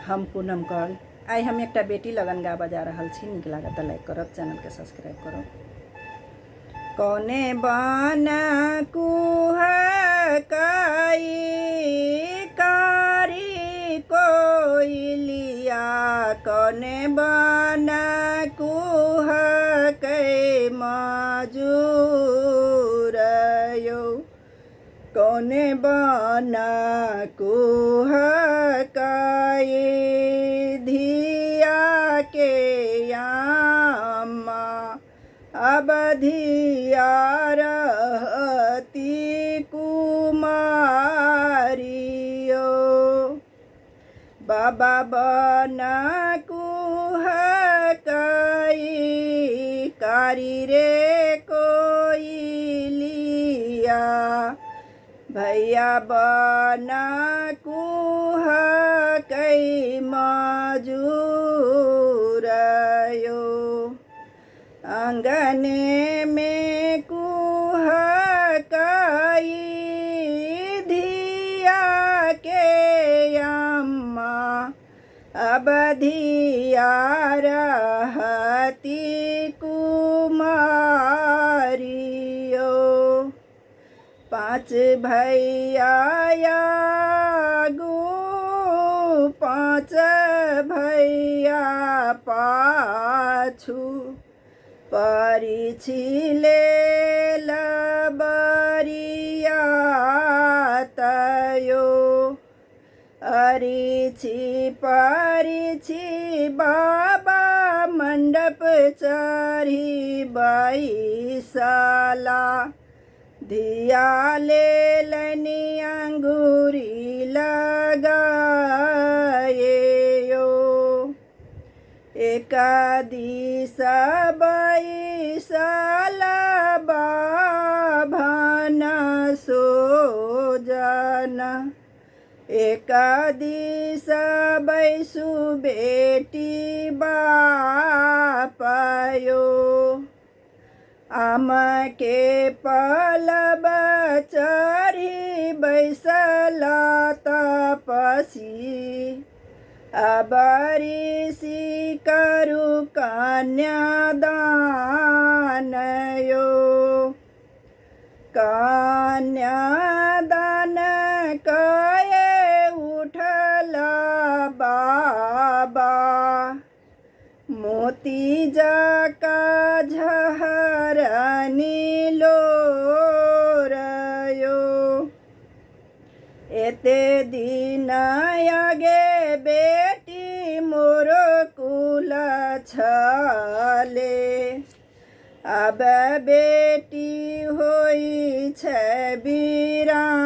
हम पूनम कौल आई हम एक बेटी लगन गा बजा रहा छी। निक लागत तो लाइक करब, चैनल के सब्सक्राइब करब। कौने बन कुहकाई कारी कोइलिया, कौने बन कुहकै मजूरयो, कौने बन कुहकाई धिया के यामा, अब धिया रहती कुमारियो। बाबा बन कुहकाई कारी रे कोइलिया, भैया बन कुहकै मजूरयो। आंगने में कुहकाई धिया के अम्मा, अब धिया रहती कुमारियो। पाँच भैया आगू पाँच भैया पाछू, परिछिले लबरिया तयो। अरिछि परिछि बाबा मंडप चढ़ी बैसला, धिया ले लनी अंगूरी लगाएयो। एक दिशा बैसला बाभन सोजना, एक दिशा बैसु बेटी बापयो। आम के पलब चढ़ी बैसला तपसी, अबरिसी करु कन्यादानयो। कन्यादान कये उठल बाबा, मोती जाका झहरनी लोरयो। एते दिन आगे बेटी मोर कुल छले, अब बेटी होई छै बिरानयो।